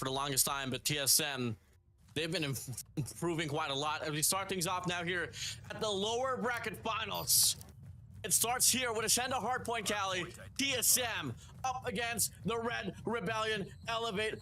for the longest time, but TSM, they've been improving quite a lot. As we start things off now here at the lower bracket finals. It starts here with Ascenda Hardpoint Cali. TSM up against the Red Rebellion. Elevate.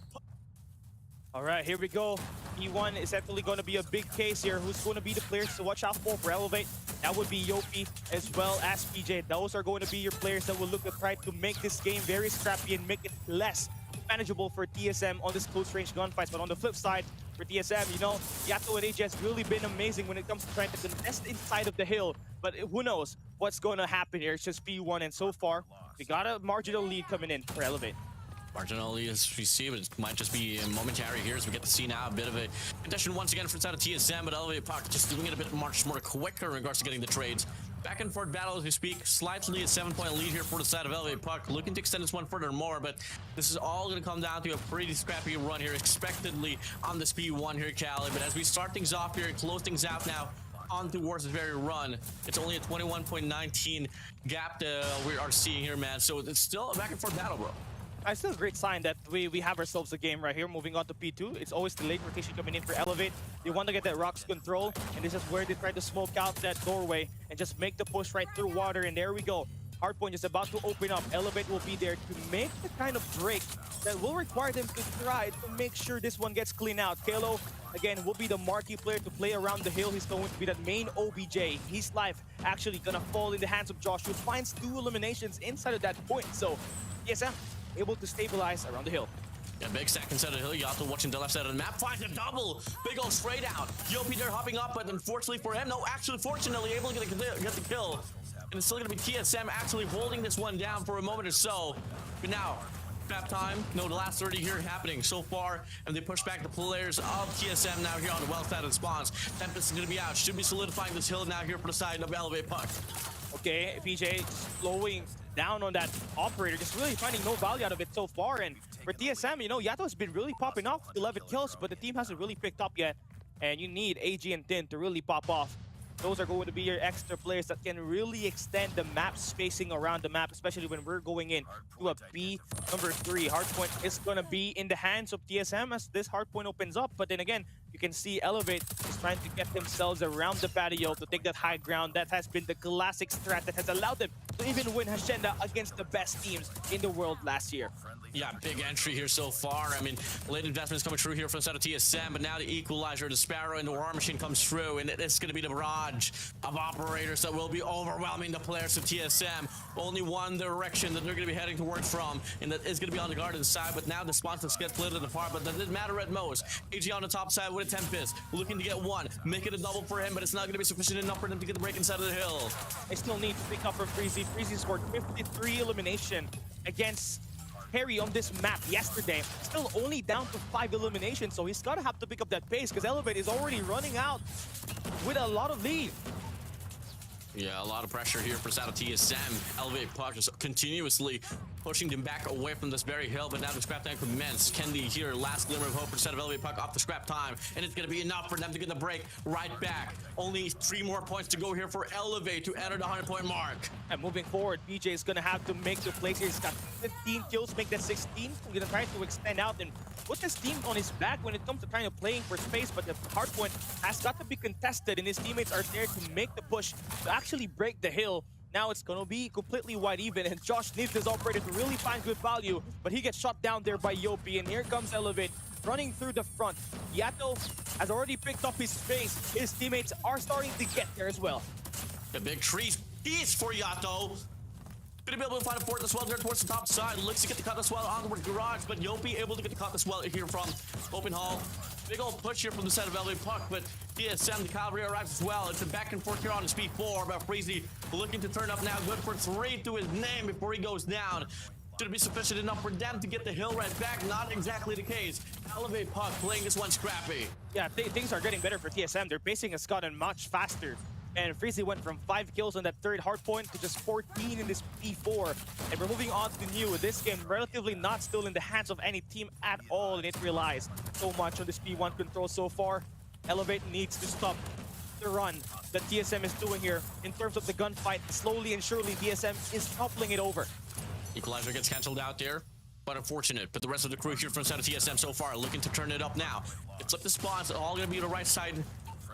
All right, here we go. E1 is definitely going to be a big case here. Who's going to be the players to watch out for Elevate? That would be Yopi as well as PJ. Those are going to be your players that will look to try to make this game very scrappy and make it less manageable for TSM on this close range gunfights. But on the flip side, for TSM, you know, Yato and AJ has really been amazing when it comes to trying to contest inside of the hill. But who knows what's going to happen here. It's just P1, and so far, we got a marginal lead coming in for Elevate. Marginal lead as we see, but it might just be momentary here as we get to see now a bit of a condition once again for inside of TSM, but Elevate Puck just doing it a bit much more quicker in regards to getting the trades. Back and forth battle as we speak, slightly a 7-point lead here for the side of Elevate Puck, looking to extend this one further more, but this is all going to come down to a pretty scrappy run here, expectedly on this P1 here, Cali. But as we start things off here and close things out now on towards this very run, it's only a 21.19 gap that we are seeing here, man. So it's still a back and forth battle, bro. It's still a great sign that we have ourselves a game right here. Moving on to P2, it's always the late rotation coming in for Elevate. They want to get that Rocks control, and this is where they try to smoke out that doorway and just make the push right through water, and there we go. Hardpoint is about to open up. Elevate will be there to make the kind of break that will require them to try to make sure this one gets clean out. Kalo, again, will be the marquee player to play around the hill. He's going to be that main OBJ. His life actually gonna fall in the hands of Josh, who finds 2 eliminations inside of that point. So, TSM able to stabilize around the hill. Yeah, big second side of the hill. Yato watching the left side of the map, finds a double. Big old straight out. Yopi there hopping up, but unfortunately for him, no, actually fortunately able to get the kill. And it's still going to be TSM actually holding this one down for a moment or so. But now, scrap time. No, the last 30 here happening so far. And they push back the players of TSM now here on the well side of the spawns. Tempest is going to be out. Should be solidifying this hill now here for the side of Elevate Puck. Okay, PJ slowing down on that operator, just really finding no value out of it so far. And for TSM, you know, Yato's been really popping off with 11 kills, but the team hasn't really picked up yet. And you need AG and Tin to really pop off. Those are going to be your extra players that can really extend the map spacing around the map, especially when we're going in to a B number 3. Hardpoint is going to be in the hands of TSM as this hardpoint opens up. But then again, you can see Elevate is trying to get themselves around the patio to take that high ground. That has been the classic strat that has allowed them to even win Hacienda against the best teams in the world last year. Yeah, big entry here so far. I mean, late investments coming through here from the side of TSM, but now the equalizer, the Sparrow, and the War Machine comes through, and it's going to be the barrage of operators that will be overwhelming the players of TSM. Only one direction that they're going to be heading towards from, and that is going to be on the garden side, but now the sponsors get split apart, but that didn't matter at most. AG on the top side with a Tempest, looking to get one, make it a double for him, but it's not going to be sufficient enough for them to get the break inside of the hill. They still need to pick up from Freezy. Freezy scored 53 elimination against Harry on this map yesterday. Still only down to 5 eliminations, so he's gotta have to pick up that pace because Elevate is already running out with a lot of lead. Yeah, a lot of pressure here for side of TSM. Elevate Puck just continuously pushing them back away from this very hill, but now the scrap time commenced. Candy here, last glimmer of hope for side of Elevate Puck off the scrap time, and it's gonna be enough for them to get the break right back. Only 3 more points to go here for Elevate to enter the 100-point mark. And moving forward, PJ is gonna have to make the plays here. He's got 15 kills, make that 16. We're gonna try to extend out and put this team on his back when it comes to kind of playing for space, but the hardpoint has got to be contested, and his teammates are there to make the push to actually break the hill. Now it's gonna be completely wide even, and Josh needs this operator to really find good value, but he gets shot down there by Yopi, and here comes Elevate running through the front. Yato has already picked up his space. His teammates are starting to get there as well. The big trees piece for Yato. Gonna be able to find a fort as well there towards the top side. Looks to get the cut as well onward garage, but Yopi able to get the cut as well here from open hall. Big old push here from the side of Elevate Puck, but TSM, the cavalry arrives as well. It's a back and forth here on the speed 4, but Freezy looking to turn up now. Good for 3 to his name before he goes down. Should it be sufficient enough for them to get the hill right back? Not exactly the case. Elevate Puck playing this one scrappy. Yeah, things are getting better for TSM. Their pacing has gotten much faster. And Freezy went from 5 kills on that third hardpoint to just 14 in this P4. And we're moving on to new. This game relatively not still in the hands of any team at all, and it relies so much on this P1 control so far. Elevate needs to stop the run that TSM is doing here in terms of the gunfight. Slowly and surely, TSM is toppling it over. Equalizer gets cancelled out there. but unfortunate. But the rest of the crew here from side of TSM so far looking to turn it up now. It's up the spawns, all gonna be the right side.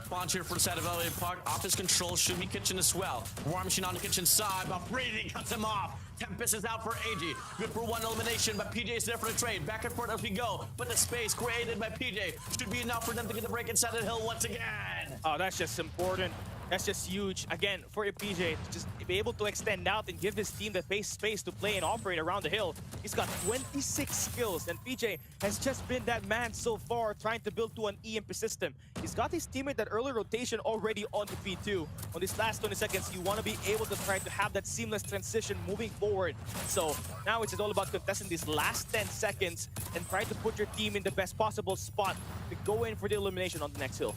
Spawns here for the side of LA Park. Office control should be kitchen as well. War Machine on the kitchen side, but breathing cuts him off. Tempest is out for AG. Good for one elimination, but PJ is there for the trade. Back and forth as we go. But the space created by PJ should be enough for them to get the break inside of the hill once again. Oh, that's just important. That's just huge. Again, for PJ to just be able to extend out and give his team the space to play and operate around the hill. He's got 26 skills, and PJ has just been that man so far trying to build to an EMP system. He's got his teammate that early rotation already on the P2. On this last 20 seconds, you want to be able to try to have that seamless transition moving forward. So now it's all about contesting these last 10 seconds and trying to put your team in the best possible spot to go in for the elimination on the next hill.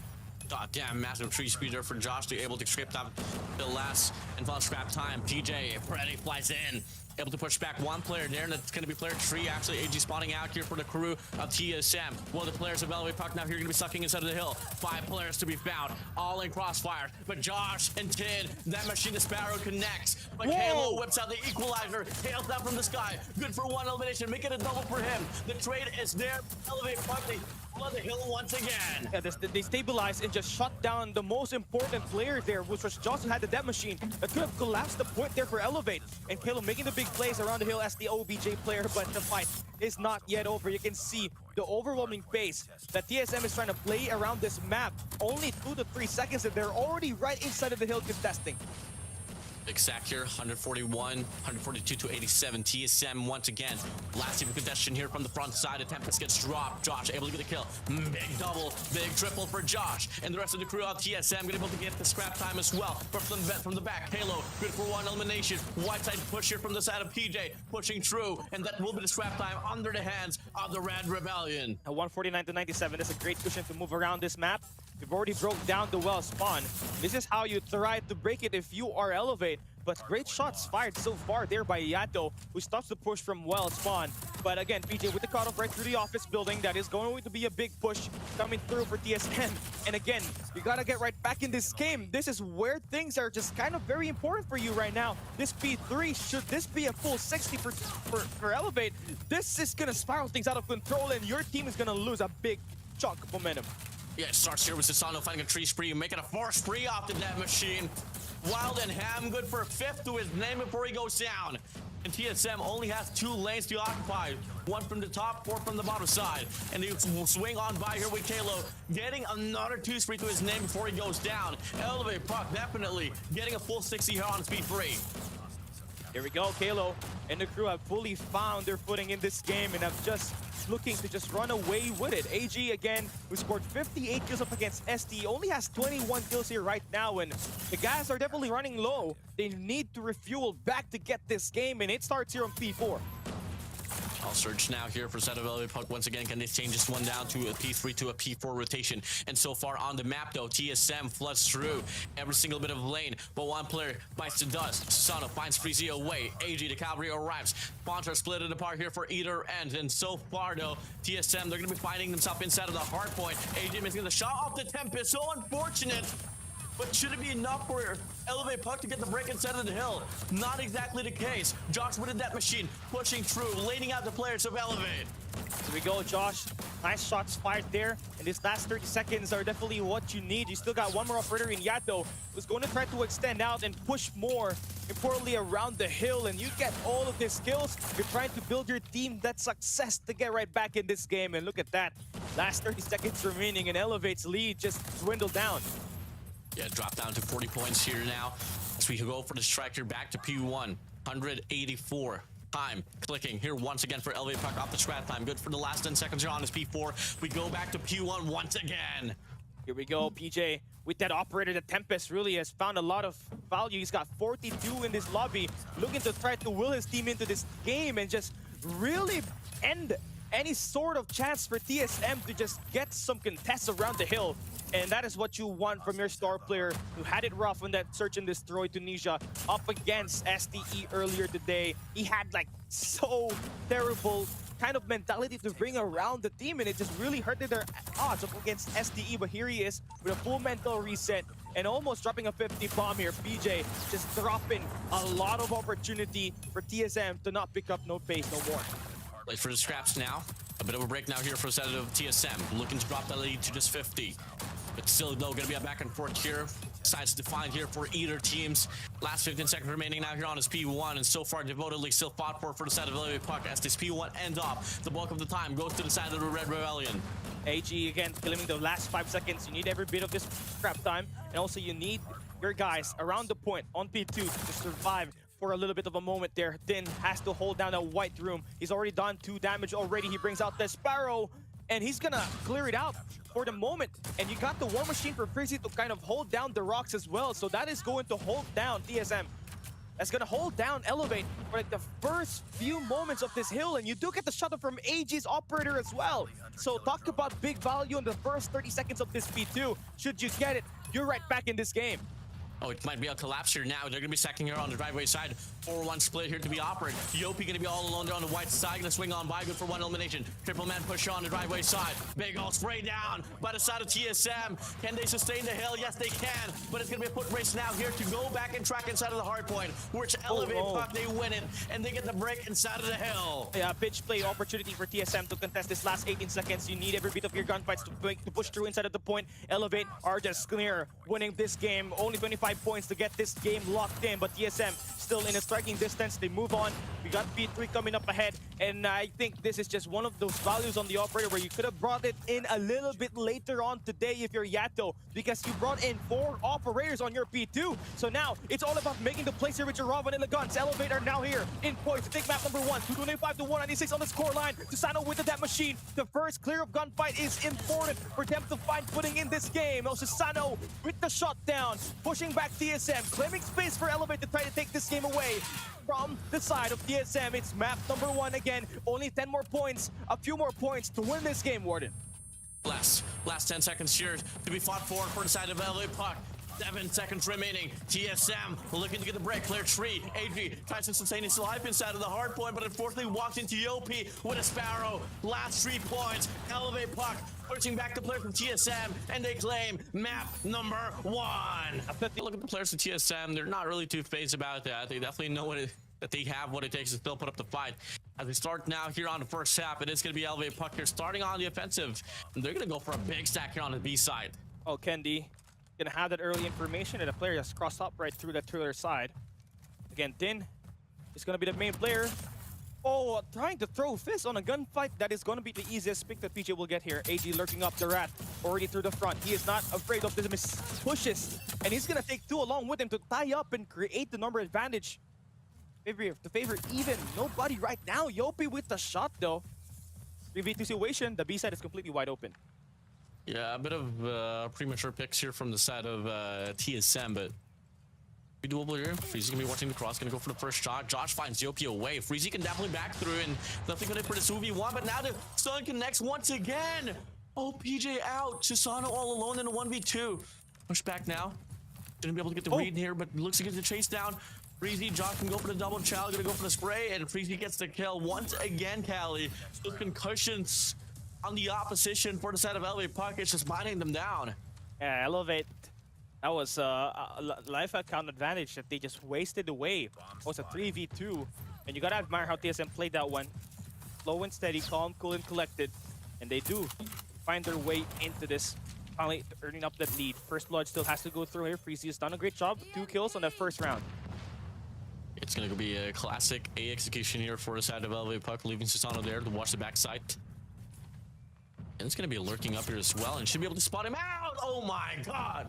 God damn, massive tree speeder for Josh to be able to script out the last and final scrap time. PJ, Freddy flies in. Able to push back one player there, and that's going to be player 3. Actually, AG spawning out here for the crew of TSM. One of the players of LA Puck now here going to be sucking inside of the hill. 5 players to be found, all in crossfire. But Josh and Tin, that machine to Sparrow connects. But Halo whips out the equalizer, hails down from the sky. Good for one elimination, making a double for him. The trade is there. Elevate Puck, they flood the hill once again. Yeah, they stabilized and just shut down the most important player there, which was Josh, who had the death machine. That could have collapsed the point there for Elevate. And Halo making the big plays around the hill as the OBJ player, but the fight is not yet over. You can see the overwhelming pace that TSM is trying to play around this map. Only 2 to 3 seconds and they're already right inside of the hill contesting. Big sack here, 141, 142 to 87. TSM once again. Last team contestation here from the front side. The Tempest gets dropped. Josh able to get a kill. Big double, big triple for Josh. And the rest of the crew of TSM going to be able to get the scrap time as well. But from the back, Halo, good for one elimination. White side push here from the side of PJ, pushing through. And that will be the scrap time under the hands of the Red Rebellion. A 149 to 97 is a great cushion to move around this map. You've already broke down the well spawn. This is how you try to break it if you are Elevate. But great shots fired so far there by Yato, who stops the push from well spawn. But again, PJ with the cutoff right through the office building. That is going to be a big push coming through for TSM. And again, you gotta get right back in this game. This is where things are just kind of very important for you right now. This P3, should this be a full 60 for Elevate, this is gonna spiral things out of control and your team is gonna lose a big chunk of momentum. Yeah, it starts here with Sasano finding a tree spree, making a 4 spree off the net machine. Wild and Ham good for a 5th to his name before he goes down. And TSM only has 2 lanes to occupy. 1 from the top, 4 from the bottom side. And he will swing on by here with Kalo, getting another 2 spree to his name before he goes down. Elevate Puck definitely getting a full 60 here on speed 3. Here we go, Kalo and the crew have fully found their footing in this game and have just looking to just run away with it. AG again, who scored 58 kills up against ST, only has 21 kills here right now, and the guys are definitely running low. They need to refuel back to get this game, and it starts here on P4. I'll search now here for set of LA Puck. Once again, can they change this one down to a P3 to a P4 rotation? And so far on the map, though, TSM floods through every single bit of lane, but one player bites the dust. Sano finds Freezy away. AG, the cavalry arrives. Spawns are split it apart here for either end. And so far, though, TSM, they're going to be finding themselves inside of the hardpoint. AG missing the shot off the Tempest. So unfortunate. But should it be enough for Elevate Puck to get the break inside of the hill? Not exactly the case. Josh with that machine, pushing through, laning out the players of Elevate. Here we go, Josh. Nice shots fired there. And these last 30 seconds are definitely what you need. You still got one more operator in Yato, who's going to try to extend out and push more, importantly, around the hill. And you get all of these skills. You're trying to build your team that success to get right back in this game. And look at that. Last 30 seconds remaining and Elevate's lead just dwindled down. Yeah, drop down to 40 points here now. As we go for the striker back to P1. 184. Time clicking here once again for Elevate Puck off the scrap time. Good for the last 10 seconds here on his P4. We go back to P1 once again. Here we go, PJ. With that operator, the Tempest really has found a lot of value. He's got 42 in this lobby, looking to try to will his team into this game and just really end any sort of chance for TSM to just get some contests around the hill. And that is what you want from your star player who had it rough on that search and destroy Tunisia up against STE earlier today. He had like so terrible kind of mentality to bring around the team, and it just really hurted their odds up against STE. But here he is with a full mental reset and almost dropping a 50 bomb here. PJ just dropping a lot of opportunity for TSM to not pick up no pace no more. Plays for the scraps now. A bit of a break now here for the side of TSM. Looking to drop that lead to just 50. But still, though, going to be a back and forth here. Sides defined here for either teams. Last 15 seconds remaining now here on his P1. And so far, devotedly still fought for the side of LA Puck as this P1 ends off. The bulk of the time goes to the side of the Red Rebellion. AG again, killing the last 5 seconds. You need every bit of this scrap time. And also, you need your guys around the point on P2 to survive for a little bit of a moment there. Din has to hold down that white room. He's already done 2 damage already. He brings out the Sparrow, and he's gonna clear it out for the moment. And you got the War Machine for Freezy to kind of hold down the rocks as well. So that is going to hold down TSM. That's gonna hold down Elevate for like the first few moments of this hill. And you do get the shuttle from AG's operator as well. So talk about big value in the first 30 seconds of this P2. Should you get it, you're right back in this game. Oh, it might be a collapse here now. They're going to be sacking here on the driveway side. 4-1 split here to be offered. Yopi going to be all alone there on the white side. Going to swing on by. Good for 1 elimination. Triple man push on the driveway side. Big old spray down by the side of TSM. Can they sustain the hill? Yes, they can. But it's going to be a foot race now here to go back and track inside of the Hardpoint. Which Elevate Puck, they win it. And they get the break inside of the hill. Yeah, pitch play opportunity for TSM to contest this last 18 seconds. You need every bit of your gunfights to push through inside of the point. Elevate are just clear winning this game. Only 25 points to get this game locked in, but TSM still in a striking distance. They move on. We got P3 coming up ahead, and I think this is just one of those values on the operator where you could have brought it in a little bit later on today if you're Yato, because you brought in 4 operators on your P2. So now it's all about making the plays here with your raw vanilla guns. Elevate are now here in points to take map number 1. 225 to 196 on the score line. Susano with that machine. The first clear of gunfight is important for them to find footing in this game. Oh, Susano with the shutdown, pushing back TSM, claiming space for Elevate to try to take this game away from the side of TSM. It's map number 1 again. Only 10 more points, a few more points to win this game, Warden. Last 10 seconds here to be fought for the side of LA Puck. 7 seconds remaining. TSM looking to get the break. Clear tree. AG tries to sustain his life inside of the hard point, but unfortunately walked into Yopi with a Sparrow. Last 3 points. Elevate Puck pushing back the player from TSM, and they claim map number 1. Look at the players from TSM. They're not really too phased about that. They definitely know that they have what it takes to still put up the fight. As we start now here on the first half, it is going to be Elevate Puck here starting on the offensive. And they're going to go for a big stack here on the B side. Oh, Kendi gonna have that early information, and the player just crossed up right through that trailer side. Again, Din is gonna be the main player. Oh, trying to throw fists on a gunfight. That is gonna be the easiest pick that PJ will get here. AG lurking up the rat already through the front. He is not afraid of the pushes, and he's gonna take 2 along with him to tie up and create the number advantage. To favor even nobody right now. Yopi with the shot though. 3v2 situation. The B side is completely wide open. Yeah, a bit of premature picks here from the side of TSM, but be doable here. Freezy gonna be watching the cross, gonna go for the first shot. Josh finds Yopi away. Freezy can definitely back through, and nothing gonna for the Suavei 1, but now the Sun connects once again. Oh, PJ out. Susano all alone in a 1v2. Push back now. Didn't be able to get the read here, but looks to get the chase down. Freezy, Josh can go for the double chow, gonna go for the spray, and Freezy gets the kill once again, Callie. Those concussions on the opposition for the side of Elevate Puck, it's just binding them down. Yeah, Elevate. That was a life account advantage that they just wasted away. It was a 3v2, and you gotta admire how TSM played that one. Slow and steady, calm, cool, and collected, and they do find their way into this, finally earning up that lead. First blood still has to go through here. Freezy has done a great job. 2 kills on that first round. It's gonna be a classic A execution here for the side of Elevate Puck, leaving Susano there to watch the backside. And it's going to be lurking up here as well, and should be able to spot him out. Oh my god.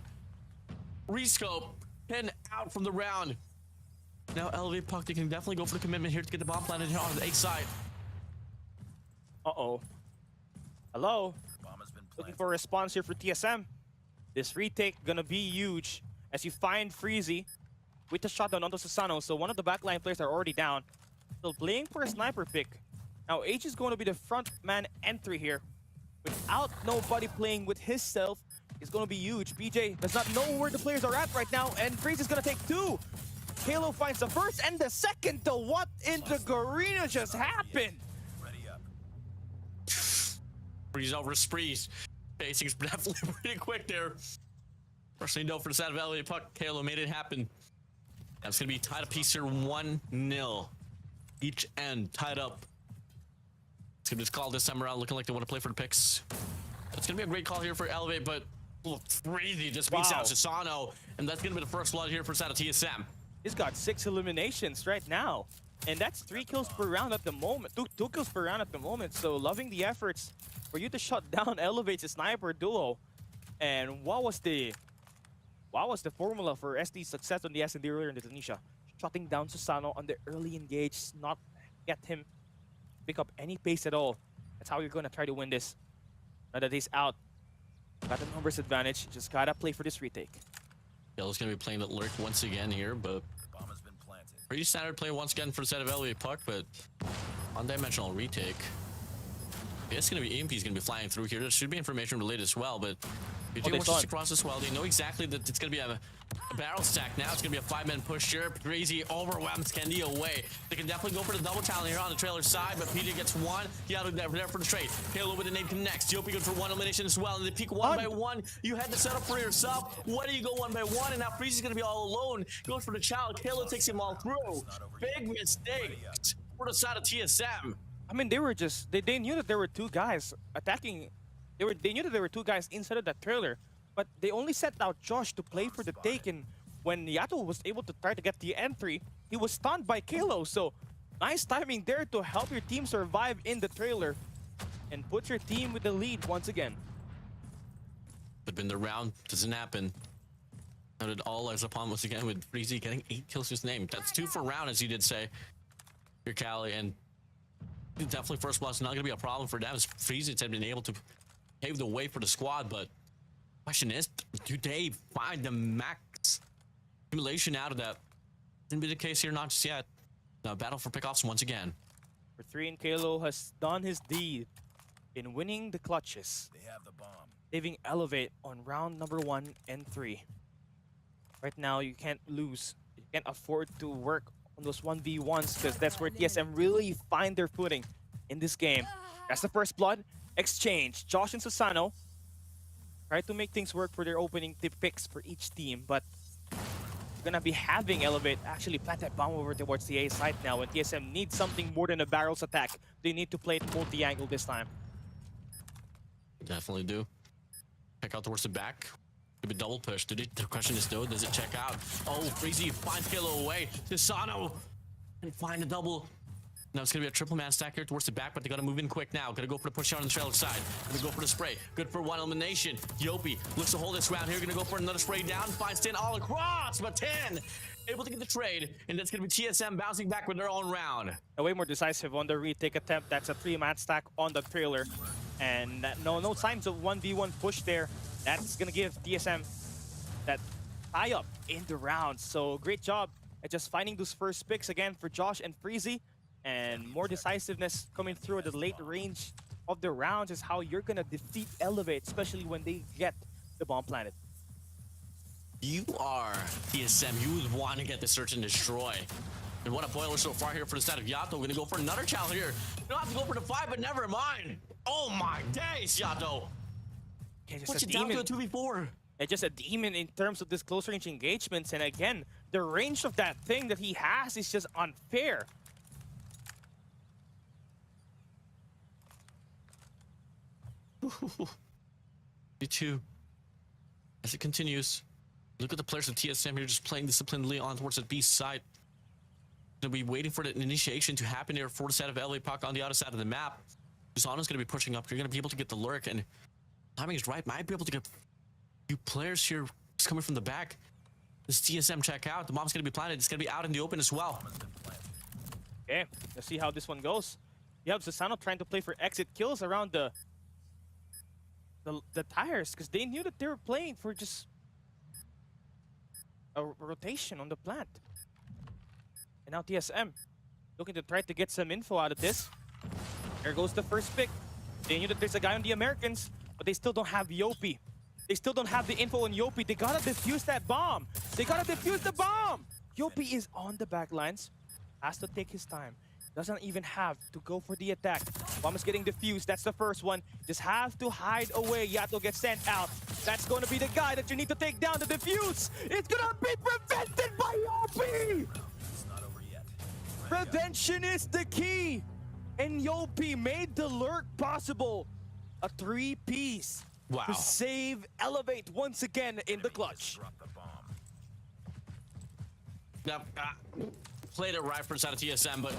Rescope. 10 out from the round. Now Elevate Puck, they can definitely go for the commitment here to get the bomb planted here on the A side. Uh-oh. Hello? Looking for a response here for TSM. This retake gonna be huge as you find Freezy with the shotdown onto Susano. So one of the backline players are already down. Still playing for a sniper pick. Now H is going to be the front man entry here. Without nobody playing with himself is going to be huge. BJ does not know where the players are at right now, and Freeze is going to take 2. Halo finds the first and the second. To what in the Garena just happened? Freeze over Spreeze. Pacing's definitely pretty quick there. First thing you know for the side of Elevate Puck, Halo made it happen. That's going to be tied a piece here 1-0. Each end tied up. It's gonna be called this time around, looking like they want to play for the picks. It's gonna be a great call here for Elevate, but crazy just beats out Susano, and that's gonna be the first blood here for side of TSM. He's got 6 eliminations right now, and that's 3 kills per round at the moment. Two kills per round at the moment. So loving the efforts for you to shut down Elevate's sniper duo. And what was the formula for SD's success on the S&D earlier in the Tunisia? Shutting down Susano on the early engage, not get him pick up any pace at all. That's how you're gonna try to win this. Now that he's out, got the numbers advantage. Just gotta play for this retake. Yellow's gonna be playing the lurk once again here, but Bomb has been planted. pretty standard play once again for the set of Elevate Puck, but one-dimensional retake. It's gonna be EMP's gonna be flying through here. There should be information related as well, but if you watch this across as well, they know exactly that it's gonna be a barrel stack now. It's gonna be a 5-man push here. Crazy overwhelms Kendi away. They can definitely go for the double talent here on the trailer side, but PJ gets one. Yeah, they're there for the trade. Halo with the nade connects. Yopi good for 1 elimination as well, and they peek one by one. You had to set up for yourself. What do you go 1 by 1? And now Freezy's gonna be all alone. Goes for the challenge. Halo takes him all through. Big mistake for the side of TSM. I mean, they were just they knew that there were 2 guys attacking. They knew that there were 2 guys inside of that trailer, but they only sent out Josh to play for the take. And when Yato was able to try to get the entry, he was stunned by Kalo. So nice timing there to help your team survive in the trailer and put your team with the lead once again. But when the round doesn't happen, now it all lies upon once again with Freezy getting 8 kills to his name. That's 2 for round, as you did say. Here, Cali, and definitely first blood's not going to be a problem for them, as Freezy had been able to pave the way for the squad. But question is, do they find the max accumulation out of that? Didn't be the case here, not just yet. Now battle for pickoffs once again. For 3, and Kalo has done his deed in winning the clutches, They have the bomb. leaving Elevate on round number 1 and 3. Right now, you can't lose. You can't afford to work on those 1v1s, because that's where TSM really find their footing in this game. That's the first blood exchange. Josh and Susano try to make things work for their opening picks for each team, but we're gonna be having Elevate actually plant that bomb over towards the A site now, and TSM needs something more than a barrels attack. They need to play it multi-angle this time. Definitely do. Check out towards the back. Could be double push. The question is though, does it check out? Oh, Freezy finds Kalo away. Susano and find a double. Now it's gonna be a triple man stack here towards the back, but they gotta move in quick now. Gotta go for the push out on the trailer side. Gonna go for the spray. Good for 1 elimination. Yopi looks to hold this round here. Gonna go for another spray down. Finds 10 all across, but 10 able to get the trade, and that's gonna be TSM bouncing back with their own round. Way more decisive on the retake attempt. That's a 3-man stack on the trailer, and no signs of 1v1 push there. That's gonna give TSM that tie up in the round. So great job at just finding those first picks again for Josh and Freezy, and more decisiveness coming through at the late range of the rounds is how you're gonna defeat Elevate, especially when they get the bomb planted. You are TSM. You would want to get the search and destroy. And what a boiler so far here for the side of Yato. We're gonna go for another challenge here. You don't have to go for the 5, but never mind. Oh my days, Yato. Okay, just What's a it down demon. to a 2v4? It's just a demon in terms of this close range engagements, and again, the range of that thing that he has is just unfair. B2. As it continues, look at the players of TSM here just playing disciplinedly on towards the B side. Gonna be waiting for the initiation to happen here for the side of LA Puck on the other side of the map. Susano's gonna be pushing up. You're gonna be able to get the lurk, and timing is right. Might be able to get a few players here just coming from the back. This TSM check out. The bomb's gonna be planted. It's gonna be out in the open as well. Okay, let's see how this one goes. You have Susano trying to play for exit kills around the tires, because they knew that they were playing for just a rotation on the plant. And now TSM looking to try to get some info out of this. There goes the first pick. They knew that there's a guy on the Americans, but they still don't have Yopi. They still don't have the info on Yopi. They gotta defuse that bomb. They gotta defuse the bomb. Yopi is on the back lines. Has to take his time. Doesn't even have to go for the attack. Bomb is getting defused. That's the first one. Just have to hide away. Yato gets sent out. That's going to be the guy that you need to take down to defuse. It's going to be prevented by Yopi. It's not over yet. Prevention is the key. And Yopi made the lurk possible. A 3-piece Wow. to save Elevate once again in the clutch. Yep, played it right for side of TSM, but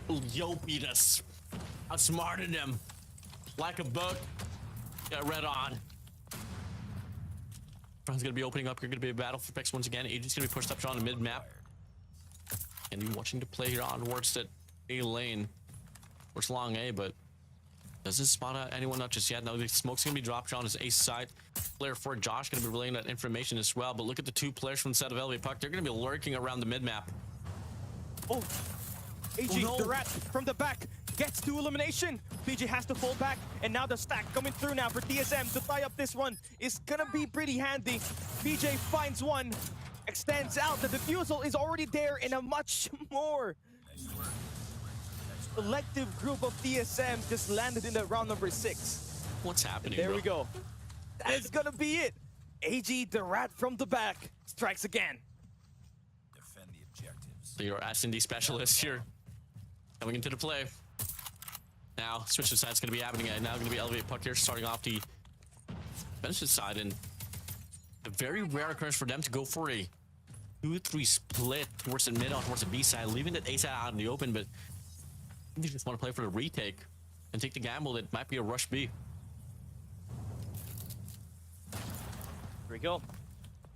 Yopi just outsmarted him like a book. Got read on. Front's gonna be opening up. You're gonna be a battle for picks once again. Agent's gonna be pushed up on the mid map, and you watching to play here onwards at A lane. Works long A, but doesn't spot out anyone not just yet. Now the smoke's gonna be dropped on his ace side. Player 4 Josh gonna be relaying that information as well. But look at the two players from the set of Elevate Puck. They're gonna be lurking around the mid map. Oh, AG, no. the rat from the back gets to elimination. PJ has to fall back, and now the stack coming through now for TSM to tie up this one is gonna be pretty handy. PJ finds one, extends out. The defusal is already there in a much more collective group of TSM just landed in the round number 6. What's happening? There bro? we go. That is gonna be it. AG, the rat from the back, strikes again. Defend the objectives. So your S&D specialist here coming into the play. Now, switch of side's going to be happening. Now going to be Elevate Puck here, starting off the benefit side. And a very rare occurrence for them to go for a 2-3 split towards the mid, towards the B side, leaving that A side out in the open. But they just want to play for the retake and take the gamble that might be a rush B. Here we go.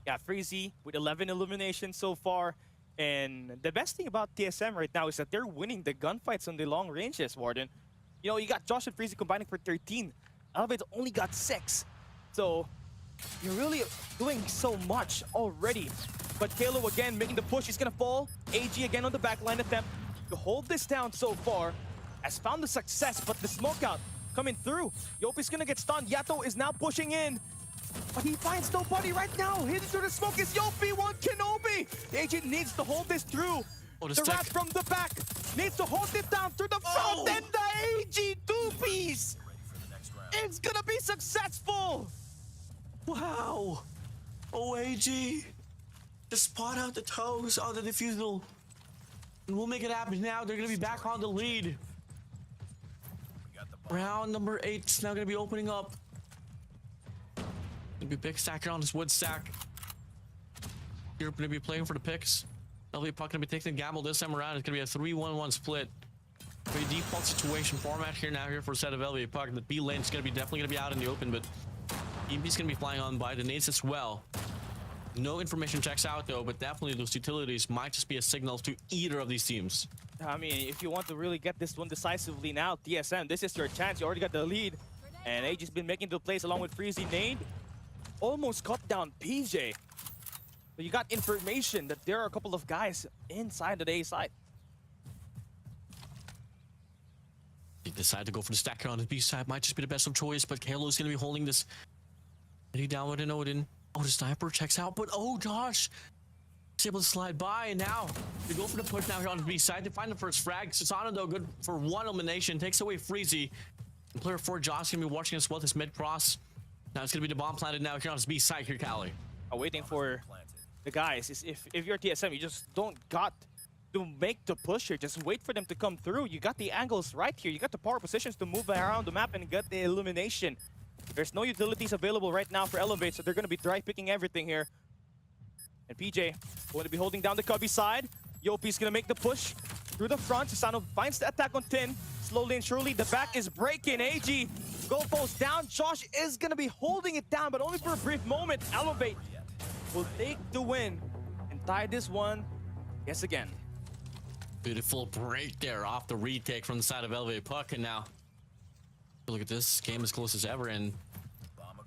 Got Freezy with 11 eliminations so far. And the best thing about TSM right now is that they're winning the gunfights on the long ranges, Warden. You know, you got Josh and Freezy combining for 13. Elevate's only got 6. So, you're really doing so much already. But Kalo again making the push. He's gonna fall. AG again on the backline attempt to hold this down so far. Has found the success, but the smoke out coming through. Yopi's gonna get stunned. Yato is now pushing in. But he finds nobody right now. Hidden through the smoke is Yopi, one Kenobi. The agent needs to hold this through. Oh, the rat from the back needs to hold it down through the front. And the AG 2-piece. It's gonna be successful. Wow. OAG. Just spot out the toes on the defusal. And we'll make it happen now. They're going to be back on the lead. Round number 8 is now going to be opening up. Gonna be big stacker on this wood stack. You're gonna be playing for the picks. Elevate Puck gonna be taking the gamble this time around. It's gonna be a 3-1-1 split. Very default situation format here now here for a set of Elevate Puck. The B lane is gonna be definitely gonna be out in the open, but EMP's gonna be flying on by the nades as well. No information checks out though, but definitely those utilities might just be a signal to either of these teams. I mean, if you want to really get this one decisively now, TSM, this is your chance. You already got the lead. And AG's been making the plays along with Freezy. Nade almost cut down PJ. But you got information that there are a couple of guys inside the A side. They decide to go for the stacker on the B side. Might just be the best of choice, but Kalo's going to be holding this. Ready down with an Odin. Oh, the sniper checks out, but oh gosh. He's able to slide by, and now they go for the push now here on the B side to find the first frag. Susano, though, good for 1 elimination. Takes away Freezy. And player 4, Josh, going to be watching as well this mid-cross. Now it's going to be the bomb planted now here on his B side here, Cali. Waiting for the guys is if you're TSM, you just don't got to make the push here. Just wait for them to come through. You got the angles right here. You got the power positions to move around the map and get the elimination. There's no utilities available right now for Elevate, so they're going to be dry picking everything here. And PJ going to be holding down the Cubby side. Yopi's going to make the push through the front. Susano finds the attack on Tin. Slowly and surely, the back is breaking. AG goalpost down. Josh is going to be holding it down, but only for a brief moment. Elevate will take the win and tie this one yes again. Beautiful break there off the retake from the side of Elevate Puck, and now look at this game as close as ever, and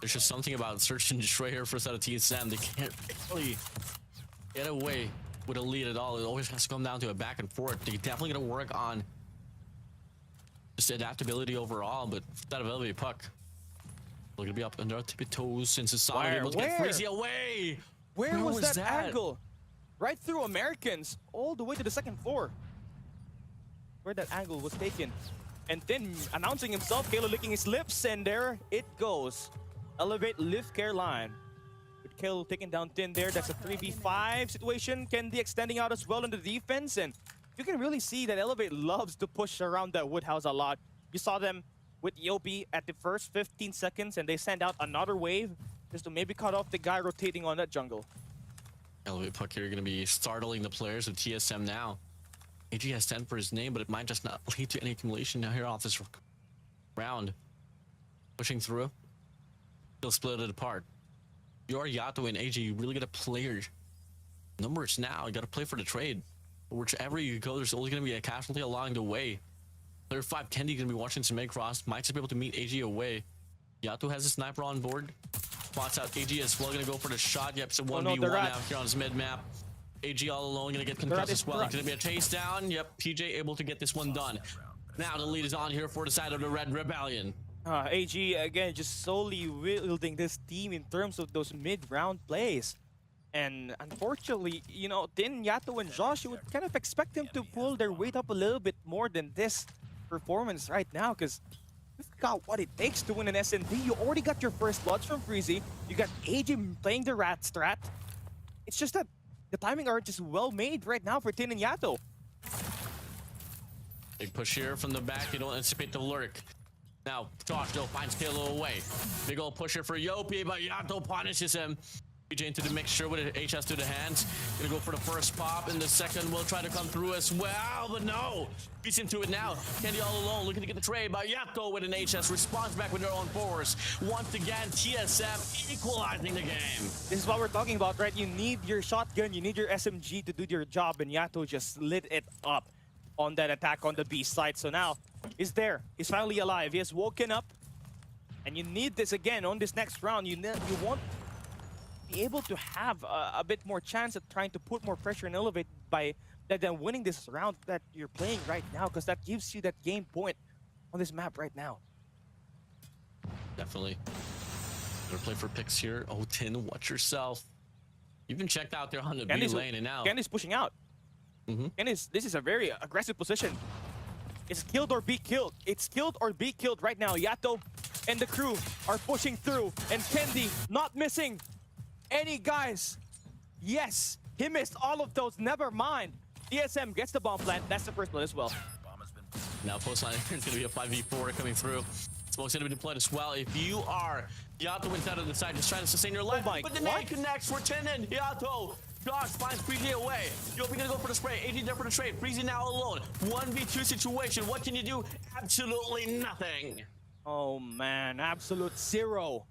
there's just something about search and destroy here for the side of TSM. They can't really get away with a lead at all. It always has to come down to a back and forth. They're definitely going to work on just adaptability overall, but that of Elevate Puck, they're going to be up under tippy toes since it's solid. Able to get Freezy away. Where was that angle? Right through Americans, all the way to the second floor. Where that angle was taken. And then announcing himself, Kalo licking his lips, and there it goes. Elevate lift care line. With Kalo taking down Tin there, that's a 3v5 situation. Kendi extending out as well in the defense, and you can really see that Elevate loves to push around that wood house a lot. You saw them with Yopi at the first 15 seconds, and they send out another wave just to maybe cut off the guy rotating on that jungle. Elevate Puck here going to be startling the players with TSM now. AG has 10 for his name, but it might just not lead to any accumulation now here off this round. Pushing through. He'll split it apart. You're Yato and AG, you really got to play your numbers now. You got to play for the trade. Whichever you go, there's always going to be a casualty along the way. Player 5, Kendi, going to be watching some cross. Might just be able to meet AG away. Yato has a sniper on board. Spots out AG as well, going to go for the shot. Yep, it's a 1v1 now here on his mid-map. AG all alone, going to get concussed as well. Going to be a chase down. Yep, PJ able to get this one done. Now the lead is on here for the side of the Red Rebellion. AG, again, just solely wielding this team in terms of those mid-round plays. And unfortunately, you know, Tin, Yato, and Josh, you would kind of expect them to pull their weight up a little bit more than this performance right now, because you've got what it takes to win an SND. You already got your first bloods from Freezy. You got AG playing the rat strat. It's just that the timing are just well made right now for Tin and Yato. Big push here from the back. You don't anticipate the lurk. Now, Josh though finds Kalo away. Big old pusher for Yopi, but Yato punishes him. PJ into the mixture with an HS to the hands. Gonna go for the first pop, and the second will try to come through as well, but no. He's into it now. Kendi all alone, looking to get the trade, but Yato with an HS responds back with their own force. Once again, TSM equalizing the game. This is what we're talking about, right? You need your shotgun, you need your SMG to do your job, and Yato just lit it up on that attack on the B side. So now, he's there. He's finally alive. He has woken up, and you need this again on this next round. You want be able to have a bit more chance at trying to put more pressure and elevate by than winning this round that you're playing right now, because that gives you that game point on this map right now. Definitely. Gonna play for picks here. Oh, Tin, watch yourself. You've been checked out there on the B lane, and now Kenny's pushing out. This is a very aggressive position. It's killed or be killed. It's killed or be killed right now. Yato and the crew are pushing through, and Kendi not missing any guys. Yes, he missed all of those. Never mind. DSM gets the bomb plant. That's the first blood as well. Now post line is going to be a 5v4 coming through. Smoke's going to be deployed as well. If you are Yato inside of the side, just trying to sustain your life. But the nade connects for Tin and Yato. Josh finds Freezy away. Yopi gonna go for the spray. AG there for the trade. Freezy now alone. 1v2 situation. What can you do? Absolutely nothing. Oh man, absolute zero.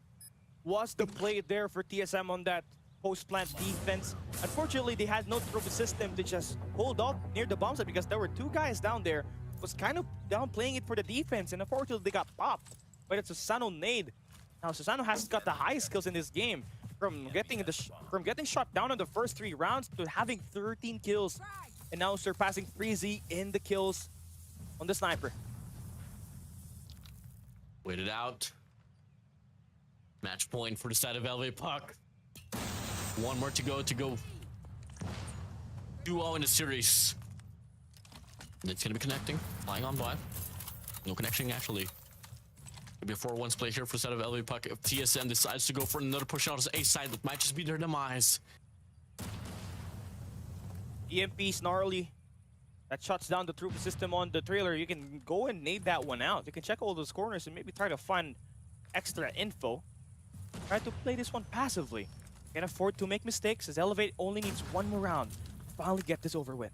Was the play there for TSM on that post-plant defense? Unfortunately, they had no trophy system to just hold off near the bomb site because there were two guys down there. Was kind of downplaying it for the defense, and unfortunately they got popped by the Susano nade. Now Susano has got the highest skills in this game, from getting shot down in the first 3 rounds to having 13 kills, and now surpassing Freezy in the kills on the sniper. Wait it out. Match point for the side of Elevate Puck. One more to go 2-0 in the series. And it's gonna be connecting, flying on by. No connection actually. It'll be a 4-1 play here for the side of Elevate Puck. If TSM decides to go for another push out as A side, that might just be their demise. EMP Snarly. That shuts down the troop system on the trailer. You can go and nade that one out. You can check all those corners and maybe try to find extra info. Try to play this one passively. Can't afford to make mistakes, as Elevate only needs one more round to finally get this over with.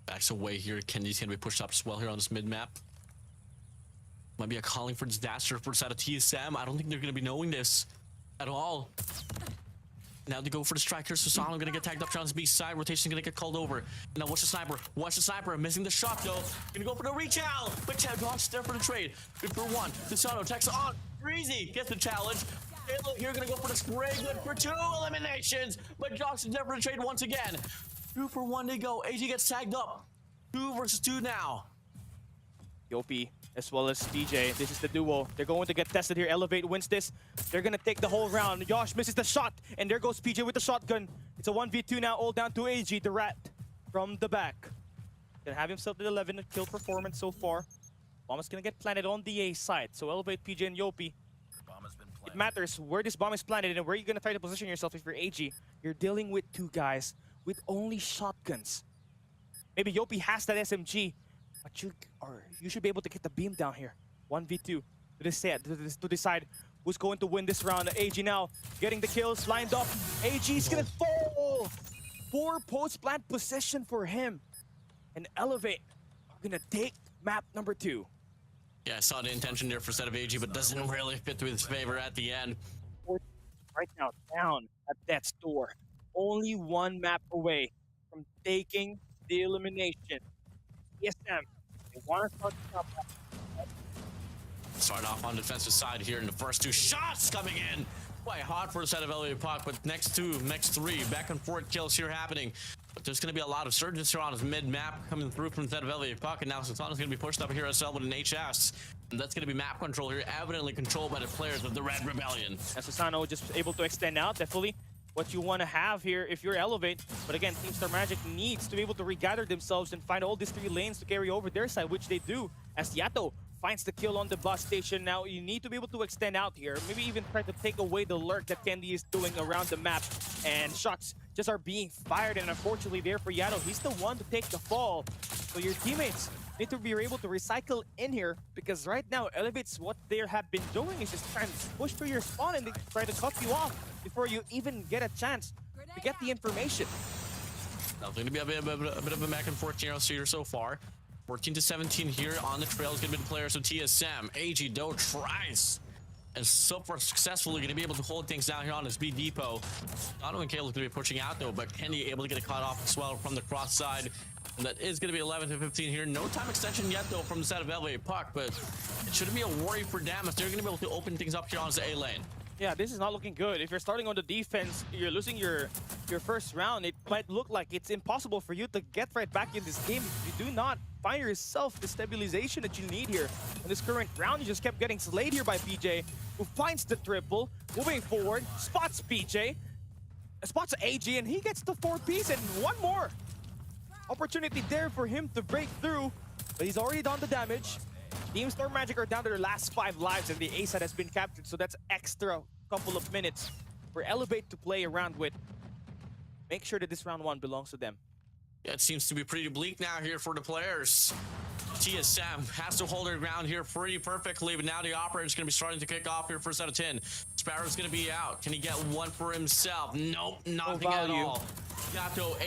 Backs away here. Kendi's gonna be pushed up as well here on this mid-map. Might be a calling for disaster for the side of TSM. I don't think they're gonna be knowing this at all. Now they go for the striker. Susano gonna get tagged up on his B side. Rotation gonna get called over. Now watch the sniper. Watch the sniper. Missing the shot though. Gonna go for the reach out. But Chad Dogs there for the trade. Good for 1. Susano checks on. Breezy gets the challenge. Halo here gonna go for the spray. Good for 2 eliminations. But Josh is there for the trade once again. 2 for 1 to go. AG gets tagged up. 2 versus 2 now. Yopi as well as DJ. This is the duo. They're going to get tested here. Elevate wins this. They're going to take the whole round. Josh misses the shot, and there goes PJ with the shotgun. It's a 1v2 now, all down to AG, the rat from the back. Gonna have himself the 11 kill performance so far. Bomb is gonna get planted on the A side. So Elevate, PJ, and Yopi. It matters where this bomb is planted and where you're gonna try to position yourself if you're AG. You're dealing with 2 guys with only shotguns. Maybe Yopi has that SMG, but you should be able to get the beam down here. 1v2 to decide who's going to win this round. AG now getting the kills lined up. AG's gonna fall. 4 post-plant position for him. And Elevate are gonna take map number 2. Yeah, I saw the intention there for set of AG, but doesn't really fit to his favor at the end. Right now, down at death's door. Only 1 map away from taking the elimination. ESM, they want to start the top. Start off on the defensive side here in the first 2 shots coming in. Quite hot for the set of Elevate Puck, but next 3 back and forth kills here happening. But there's going to be a lot of surges here on his mid-map coming through from the set of Elevate Puck, and now Sultana's going to be pushed up here as well with an HS. And that's going to be map control here, evidently controlled by the players of the Red Rebellion. And Susano just able to extend out, definitely what you want to have here if you're Elevate. But again, Team Star Magic needs to be able to regather themselves and find all these 3 lanes to carry over their side, which they do, as Yato finds the kill on the bus station. Now you need to be able to extend out here, maybe even try to take away the lurk that Candy is doing around the map, and shots just are being fired, and unfortunately there for Yato, he's the one to take the fall. So your teammates need to be able to recycle in here, because right now Elevate's what they have been doing is just trying to push through your spawn and they try to cut you off before you even get a chance to get the information. Definitely going to be a bit of a back and forth here so far. 14-17 here on the trail is going to be the players of TSM. AG though tries, and so far successfully going to be able to hold things down here on his B depot. Not only Caleb's going to be pushing out though, but Kenny able to get a cut off as well from the cross side. And that is going to be 11-15 here. No time extension yet though from the side of Elevate Puck, but it shouldn't be a worry for Damas. They're going to be able to open things up here on the A lane. Yeah, this is not looking good. If you're starting on the defense, you're losing your first round. It might look like it's impossible for you to get right back in this game if you do not find yourself the stabilization that you need here. In this current round, you just kept getting slayed here by PJ, who finds the triple, moving forward, spots PJ, spots AG, and he gets the 4-piece, and one more opportunity there for him to break through, but he's already done the damage. Team Star Magic are down to their last 5 lives, and the A side has been captured, so that's extra couple of minutes for Elevate to play around with. Make sure that this round 1 belongs to them. Yeah, it seems to be pretty bleak now here for the players. TSM has to hold their ground here pretty perfectly, but now the operator's going to be starting to kick off here first out of 10. Sparrow's going to be out. Can he get one for himself? Nope, nothing at all. Yato,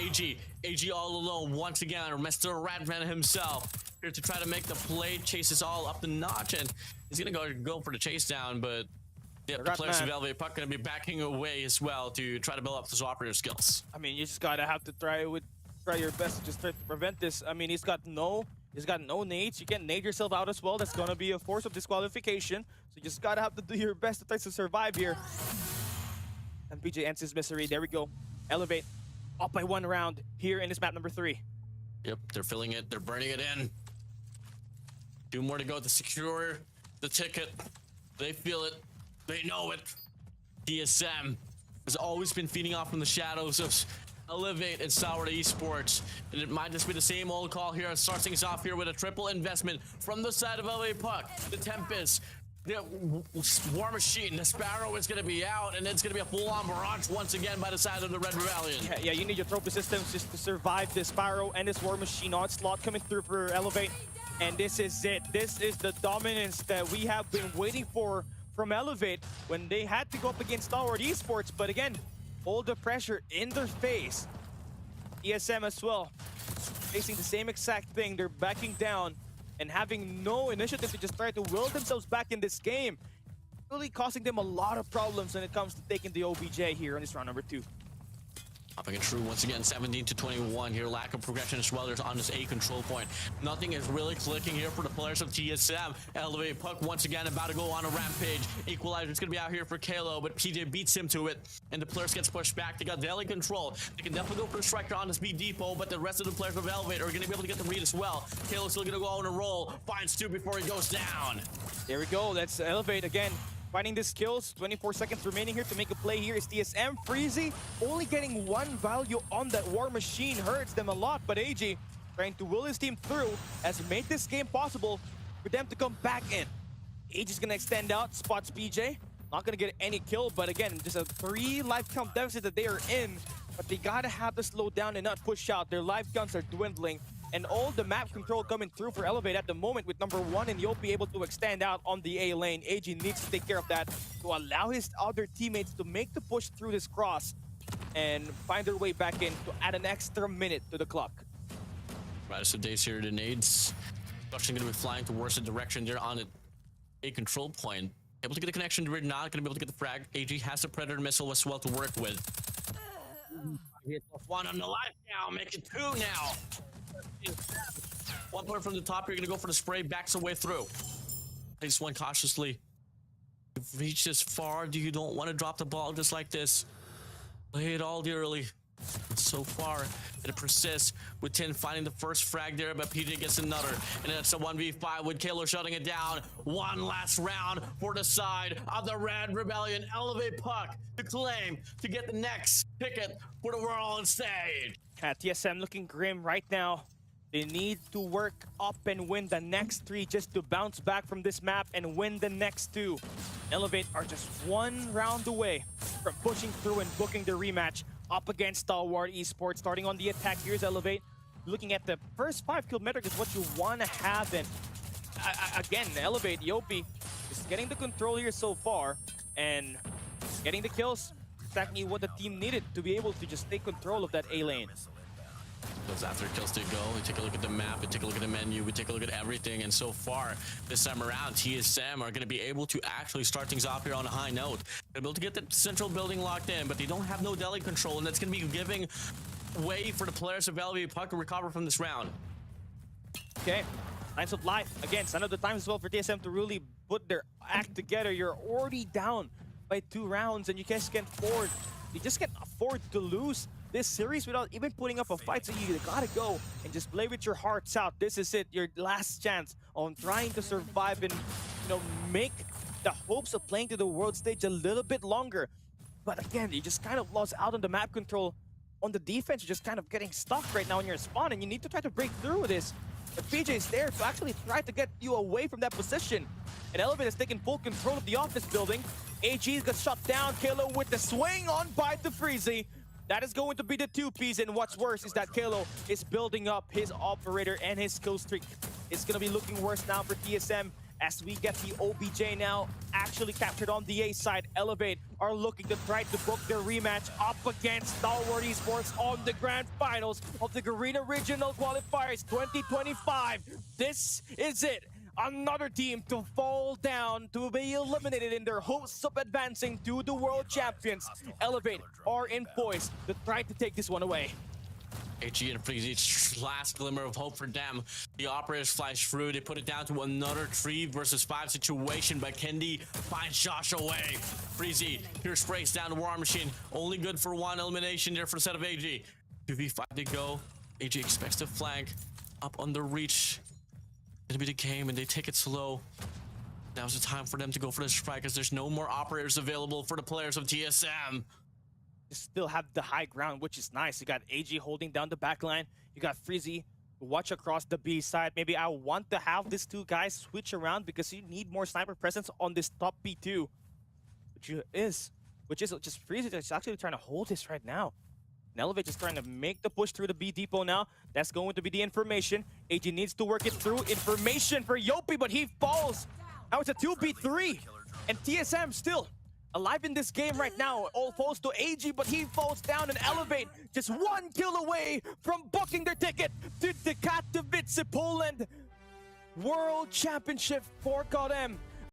AG all alone once again, or Mr. Radman himself here to try to make the play, chases all up the notch, and he's going to go for the chase down, but yeah, the players of Elevate Puck going to be backing away as well to try to build up those operator skills. I mean, you just got to have to try your best to just try to prevent this. I mean, he's got no nades. You can nade yourself out as well. That's gonna be a force of disqualification. So you just gotta have to do your best to try to survive here. And PJ ends his misery. There we go. Elevate up by 1 round here in this map number 3. Yep, they're filling it. They're burning it in. 2 more to go to secure the ticket. They feel it. They know it. DSM has always been feeding off from the shadows of Elevate and Sour Esports, and it might just be the same old call here. Starts things off here with a triple investment from the side of Elevate Puck. The Tempest, the War Machine, the Sparrow is going to be out, and it's going to be a full-on barrage once again by the side of the Red Rebellion. Yeah, you need your trophy systems just to survive this Sparrow and this War Machine onslaught coming through for Elevate. And this is it. This is the dominance that we have been waiting for from Elevate when they had to go up against Stalwart Esports. But again, all the pressure in their face. ESM as well, facing the same exact thing. They're backing down and having no initiative to just try to will themselves back in this game. Really causing them a lot of problems when it comes to taking the OBJ here on this round number 2. Popping it true once again, 17-21 here. Lack of progression as well. There's on this A control point. Nothing is really clicking here for the players of TSM. Elevate Puck once again about to go on a rampage. Equalizer's gonna be out here for Kalo, but PJ beats him to it, and the players gets pushed back. They got daily control. They can definitely go for the striker on this B depot, but the rest of the players of Elevate are gonna be able to get the read as well. Kalo's still gonna go on a roll. Finds 2 before he goes down. There we go. That's Elevate again. Finding the skills, 24 seconds remaining here to make a play here is TSM. Freezy only getting 1 value on that War Machine hurts them a lot, but AG trying to will his team through has made this game possible for them to come back in. AG is gonna extend out, spots PJ. Not gonna get any kill, but again, just a 3 life count deficit that they are in. but they gotta have to slow down and not push out. Their live guns are dwindling, and all the map control coming through for Elevate at the moment with number 1 and Yopi able to extend out on the A lane. AG needs to take care of that to allow his other teammates to make the push through this cross and find their way back in to add an extra minute to the clock. Right, so Days here, the nades. Rushing going to be flying towards the direction they're on a control point. Able to get the connection, we're not going to be able to get the frag. AG has the Predator missile as well to work with. One on the life now, make it 2 now. 1 point from the top, you're going to go for the spray, backs away through. Plays one cautiously. You've reached this far, you don't want to drop the ball just like this. Play it all early. So far, it persists with 10 finding the first frag there, but PJ gets another, and it's a 1v5 with Kalo shutting it down. One last round for the side of the Red Rebellion. Elevate Puck to claim to get the next ticket for the world stage. TSM looking grim right now. They need to work up and win the next 3 just to bounce back from this map and win the next 2. Elevate are just 1 round away from pushing through and booking the rematch up against Stalwart Esports. Starting on the attack, here's Elevate. Looking at the first 5 kill metric is what you want to have. And again, Elevate, Yopi is getting the control here so far and getting the kills. Exactly what the team needed to be able to just take control of that A lane. Those after kills to go. We take a look at the map, we take a look at the menu, we take a look at everything, and so far this time around TSM are going to be able to actually start things off here on a high note. They're able to get the central building locked in, but they don't have no deli control, and that's going to be giving way for the players of Elevate Puck to recover from this round. Okay, Times of Life again, son of the times as well for TSM to really put their act together. You're already down by 2 rounds, and you just can't afford. You just can't afford to lose this series without even putting up a fight. So you gotta go and just play with your hearts out. This is it, your last chance on trying to survive and, you know, make the hopes of playing to the world stage a little bit longer. But again, you just kind of lost out on the map control. On the defense, you're just kind of getting stuck right now in your spawn, and you need to try to break through this. But PJ is there to actually try to get you away from that position. And Elevate has taken full control of the office building. AG got shut down. Kalo with the swing on by the Freezy. That is going to be the 2Ps, and what's worse is that Kalo is building up his operator and his kill streak. It's going to be looking worse now for TSM as we get the OBJ now actually captured on the A side. Elevate are looking to try to book their rematch up against Stalwart Esports on the grand finals of the Garena Regional Qualifiers 2025. This is it. Another team to fall down, to be eliminated in their hopes of advancing to the World Champions. Elevate are in poise to try to take this one away. HG and Freezy, last glimmer of hope for them. The operators flash through. They put it down to another 3 versus 5 situation, but Kendi finds Josh away. Freezy here sprays down the War Machine. Only good for 1 elimination there for the set of AG. 2v5 to go. AG expects to flank up on the reach. Gonna be the game, and they take it slow. Now's the time for them to go for the strike, because there's no more operators available for the players of TSM. You still have the high ground, which is nice. You got AG holding down the back line. You got Freezy watch across the B side. Maybe I want to have these 2 guys switch around because you need more sniper presence on this top B2, which is just Freezy that's actually trying to hold this right now. And Elevate is trying to make the push through the B depot now. That's going to be the information. AG needs to work it through. Information for Yopi, but he falls. Now it's a 2v3. And TSM still alive in this game right now. All falls to AG, but he falls down, and Elevate just 1 kill away from booking their ticket to the Katowice, Poland World Championship for Codm.